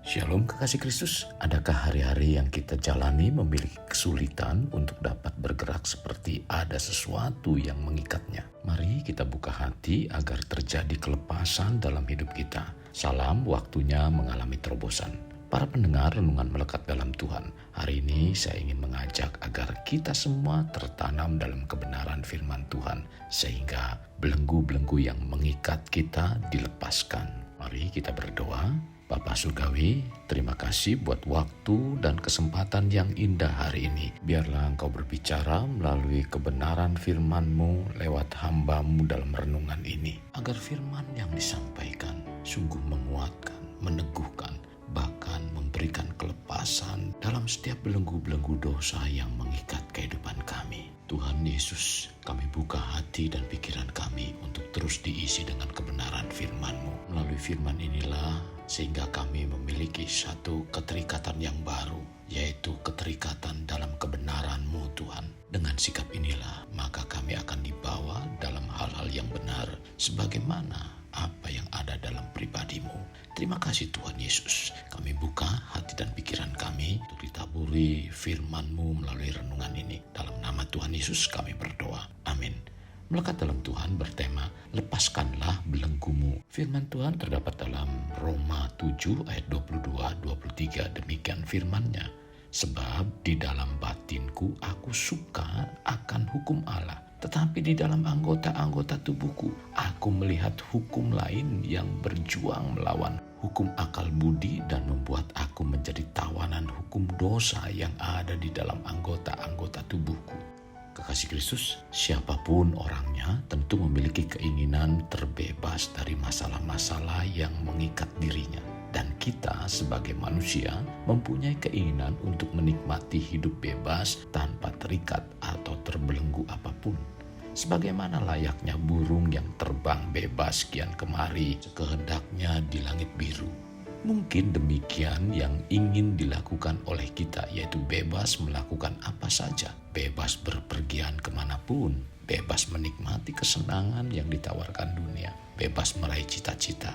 Shalom kekasih Kristus, adakah hari-hari yang kita jalani memiliki kesulitan untuk dapat bergerak seperti ada sesuatu yang mengikatnya? Mari kita buka hati agar terjadi kelepasan dalam hidup kita. Salam, waktunya mengalami terobosan. Para pendengar renungan melekat dalam Tuhan, hari ini saya ingin mengajak agar kita semua tertanam dalam kebenaran firman Tuhan, sehingga belenggu-belenggu yang mengikat kita dilepaskan. Mari kita berdoa. Bapa Surgawi, terima kasih buat waktu dan kesempatan yang indah hari ini. Biarlah Engkau berbicara melalui kebenaran firman-Mu lewat hamba-Mu dalam renungan ini. Agar firman yang disampaikan sungguh menguatkan, meneguhkan, bahkan memberikan kelepasan dalam setiap belenggu-belenggu dosa yang mengikat kehidupan kami. Tuhan Yesus, kami buka hati dan pikiran kami untuk terus diisi dengan kebenaran firman-Mu. Melalui firman inilah sehingga kami memiliki satu keterikatan yang baru, yaitu keterikatan dalam kebenaran-Mu Tuhan. Dengan sikap inilah maka kami akan dibawa dalam hal-hal yang benar sebagaimana apa yang ada dalam pribadi-Mu. Terima kasih Tuhan Yesus. Kami buka hati dan pikiran kami untuk ditaburi firman-Mu melalui renungan ini. Dalam nama Tuhan Yesus kami berdoa. Amin. Melekat dalam Tuhan bertema, lepaskanlah belenggumu. Firman Tuhan terdapat dalam Roma 7 ayat 22-23. Demikian firman-Nya. Sebab di dalam batinku aku suka akan hukum Allah. Tetapi di dalam anggota-anggota tubuhku, aku melihat hukum lain yang berjuang melawan hukum akal budi dan membuat aku menjadi tawanan hukum dosa yang ada di dalam anggota-anggota tubuhku. Kekasih Kristus, siapapun orangnya tentu memiliki keinginan terbebas dari masalah-masalah yang mengikat dirinya. Dan kita sebagai manusia mempunyai keinginan untuk menikmati hidup bebas tanpa terikat atau terbelenggu apapun. Sebagaimana layaknya burung yang terbang bebas kian kemari sekehendaknya di langit biru. Mungkin demikian yang ingin dilakukan oleh kita, yaitu bebas melakukan apa saja. Bebas berpergian kemanapun, bebas menikmati kesenangan yang ditawarkan dunia, bebas meraih cita-cita.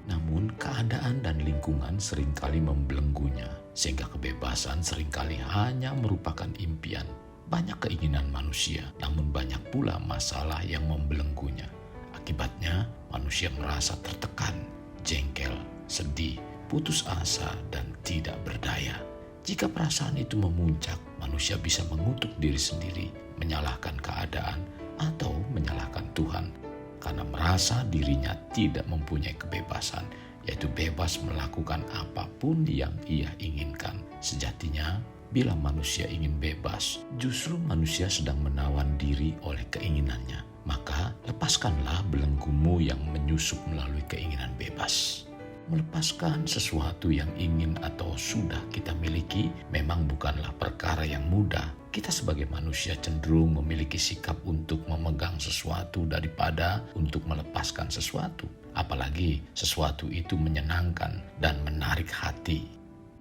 Namun keadaan dan lingkungan seringkali membelenggunya, sehingga kebebasan seringkali hanya merupakan impian. Banyak keinginan manusia, namun banyak pula masalah yang membelenggunya. Akibatnya manusia merasa tertekan, jengkel, sedih, putus asa, dan tidak berdaya. Jika perasaan itu memuncak, manusia bisa mengutuk diri sendiri, menyalahkan keadaan, atau menyalahkan Tuhan, karena merasa dirinya tidak mempunyai kebebasan, yaitu bebas melakukan apapun yang ia inginkan. Sejatinya, bila manusia ingin bebas, justru manusia sedang menawan diri oleh keinginannya. Maka, lepaskanlah belenggumu yang menyusup melalui keinginan bebas. Melepaskan sesuatu yang ingin atau sudah kita miliki memang bukanlah perkara yang mudah. Kita sebagai manusia cenderung memiliki sikap untuk memegang sesuatu daripada untuk melepaskan sesuatu. Apalagi sesuatu itu menyenangkan dan menarik hati.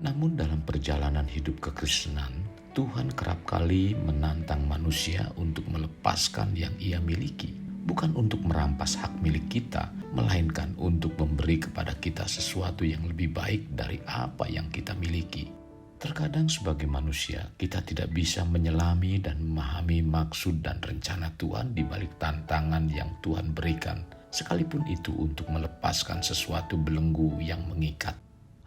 Namun dalam perjalanan hidup kekristenan, Tuhan kerap kali menantang manusia untuk melepaskan yang ia miliki. Bukan untuk merampas hak milik kita, melainkan untuk memberi kepada kita sesuatu yang lebih baik dari apa yang kita miliki. Terkadang sebagai manusia, kita tidak bisa menyelami dan memahami maksud dan rencana Tuhan di balik tantangan yang Tuhan berikan, sekalipun itu untuk melepaskan sesuatu belenggu yang mengikat.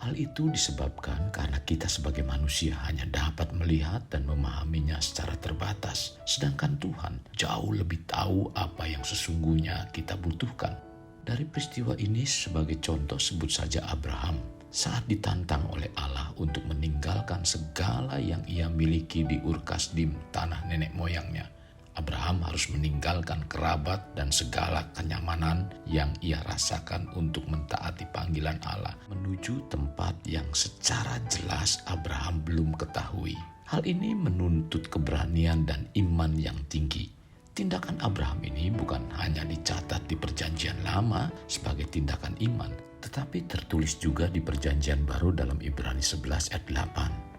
Hal itu disebabkan karena kita sebagai manusia hanya dapat melihat dan memahaminya secara terbatas. Sedangkan Tuhan jauh lebih tahu apa yang sesungguhnya kita butuhkan. Dari peristiwa ini sebagai contoh sebut saja Abraham. Saat ditantang oleh Allah untuk meninggalkan segala yang ia miliki di Ur Kasdim, tanah nenek moyangnya. Abraham harus meninggalkan kerabat dan segala kenyamanan yang ia rasakan untuk mentaati panggilan Allah menuju tempat yang secara jelas Abraham belum ketahui. Hal ini menuntut keberanian dan iman yang tinggi. Tindakan Abraham ini bukan hanya dicatat di Perjanjian Lama sebagai tindakan iman, tetapi tertulis juga di Perjanjian Baru dalam Ibrani 11 ayat 8.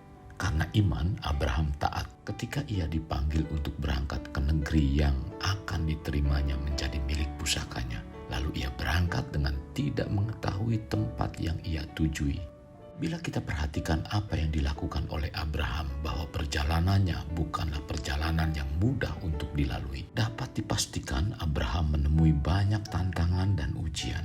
Karena iman, Abraham taat ketika ia dipanggil untuk berangkat ke negeri yang akan diterimanya menjadi milik pusakanya. Lalu ia berangkat dengan tidak mengetahui tempat yang ia tujui. Bila kita perhatikan apa yang dilakukan oleh Abraham, bahwa perjalanannya bukanlah perjalanan yang mudah untuk dilalui, dapat dipastikan Abraham menemui banyak tantangan dan ujian.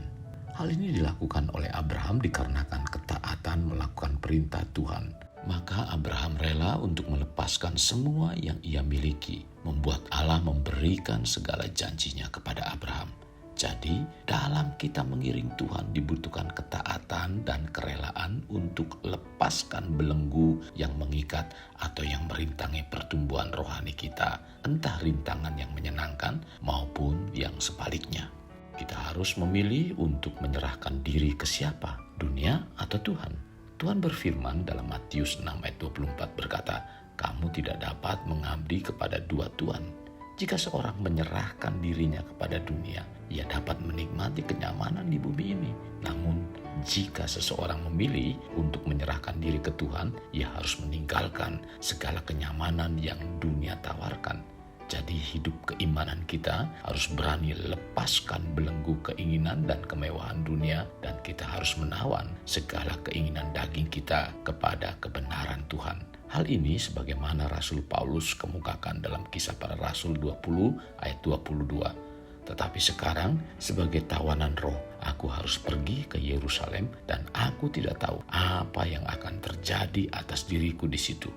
Hal ini dilakukan oleh Abraham dikarenakan ketaatan melakukan perintah Tuhan. Maka Abraham rela untuk melepaskan semua yang ia miliki, membuat Allah memberikan segala janjinya kepada Abraham. Jadi, dalam kita mengiring Tuhan dibutuhkan ketaatan dan kerelaan untuk lepaskan belenggu yang mengikat atau yang merintangi pertumbuhan rohani kita, entah rintangan yang menyenangkan maupun yang sebaliknya. Kita harus memilih untuk menyerahkan diri ke siapa, dunia atau Tuhan. Tuhan berfirman dalam Matius 6 ayat 24 berkata, "Kamu tidak dapat mengabdi kepada dua tuan. Jika seorang menyerahkan dirinya kepada dunia, ia dapat menikmati kenyamanan di bumi ini. Namun, jika seseorang memilih untuk menyerahkan diri ke Tuhan, ia harus meninggalkan segala kenyamanan yang dunia tawarkan." Jadi hidup keimanan kita harus berani lepaskan belenggu keinginan dan kemewahan dunia, dan kita harus menawan segala keinginan daging kita kepada kebenaran Tuhan. Hal ini sebagaimana Rasul Paulus kemukakan dalam Kisah Para Rasul 20 ayat 22. "Tetapi sekarang sebagai tawanan roh, aku harus pergi ke Yerusalem dan aku tidak tahu apa yang akan terjadi atas diriku di situ."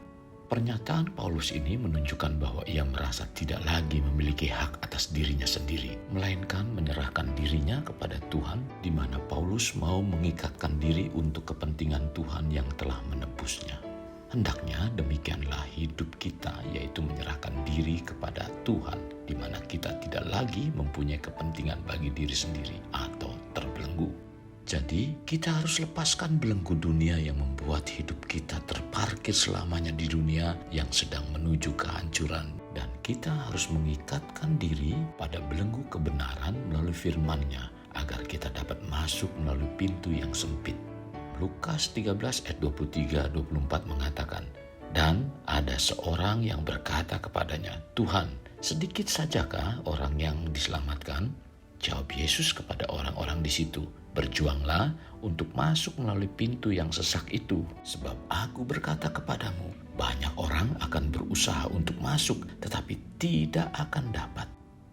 Pernyataan Paulus ini menunjukkan bahwa ia merasa tidak lagi memiliki hak atas dirinya sendiri, melainkan menyerahkan dirinya kepada Tuhan, di mana Paulus mau mengikatkan diri untuk kepentingan Tuhan yang telah menebusnya. Hendaknya demikianlah hidup kita, yaitu menyerahkan diri kepada Tuhan, di mana kita tidak lagi mempunyai kepentingan bagi diri sendiri atau terbelenggu. Jadi kita harus lepaskan belenggu dunia yang membuat hidup kita terparkir selamanya di dunia yang sedang menuju kehancuran. Dan kita harus mengikatkan diri pada belenggu kebenaran melalui firman-Nya agar kita dapat masuk melalui pintu yang sempit. Lukas 13 ayat 23-24 mengatakan, "Dan ada seorang yang berkata kepadanya, 'Tuhan, sedikit sajakah orang yang diselamatkan?' Jawab Yesus kepada orang-orang di situ, 'Berjuanglah untuk masuk melalui pintu yang sesak itu. Sebab aku berkata kepadamu, banyak orang akan berusaha untuk masuk, tetapi tidak akan dapat.'"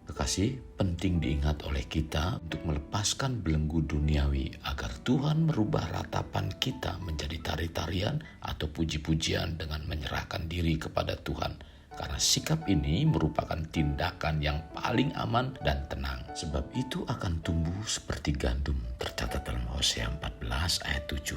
Kekasih, penting diingat oleh kita untuk melepaskan belenggu duniawi agar Tuhan merubah ratapan kita menjadi tari-tarian atau puji-pujian dengan menyerahkan diri kepada Tuhan. Karena sikap ini merupakan tindakan yang paling aman dan tenang. Sebab itu akan tumbuh seperti gandum, tercatat dalam Hosea 14 ayat 7.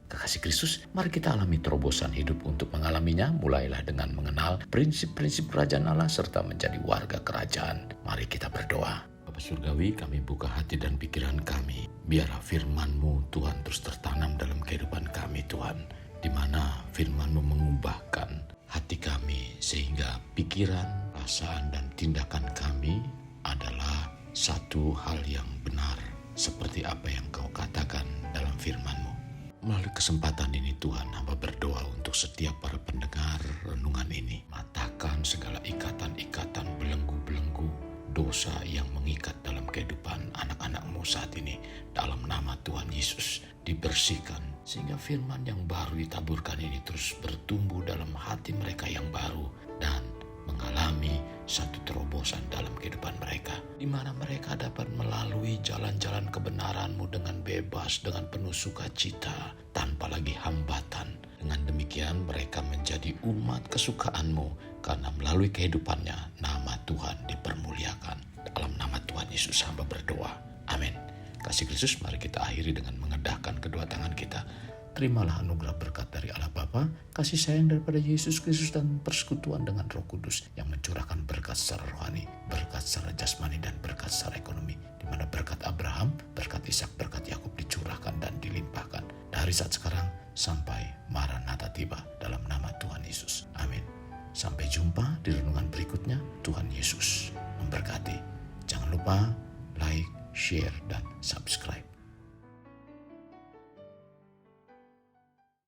Kekasih Kristus, mari kita alami terobosan hidup untuk mengalaminya. Mulailah dengan mengenal prinsip-prinsip kerajaan Allah serta menjadi warga kerajaan. Mari kita berdoa. Bapa Surgawi, kami buka hati dan pikiran kami. Biarlah firman-Mu Tuhan terus tertanam dalam kehidupan kami Tuhan. Di mana firman-Mu mengubahkan hati kami sehingga pikiran, perasaan, dan tindakan kami adalah satu hal yang benar seperti apa yang Kau katakan dalam firman-Mu. Melalui kesempatan ini Tuhan, hamba berdoa untuk setiap para pendengar renungan ini. Matahkan segala ikatan-ikatan, belenggu-belenggu dosa yang mengikat dalam kehidupan anak-anak-Mu saat ini. Dalam nama Tuhan Yesus dibersihkan sehingga firman yang baru ditaburkan ini terus bertumbuh dalam hati mereka yang baru dan mengalami satu terobosan dalam kehidupan mereka, di mana mereka dapat melalui jalan-jalan kebenaran-Mu dengan bebas, dengan penuh sukacita, tanpa lagi hambatan. Dengan demikian mereka menjadi umat kesukaan-Mu, karena melalui kehidupannya nama Tuhan dipermuliakan. Dalam nama Tuhan Yesus hamba berdoa. Amin. Kasih Kristus, mari kita akhiri dengan mengedahkan kedua tangan kita. Terimalah anugerah berkat dari Allah Bapa, kasih sayang daripada Yesus Kristus, dan persekutuan dengan Roh Kudus yang mencurahkan berkat secara rohani, berkat secara jasmani, dan berkat secara ekonomi, di mana berkat Abraham, berkat Ishak, berkat Yakub dicurahkan dan dilimpahkan dari saat sekarang sampai Maranatha tiba, dalam nama Tuhan Yesus. Amin. Sampai jumpa di renungan berikutnya. Tuhan Yesus memberkati. Jangan lupa like, share, dan subscribe.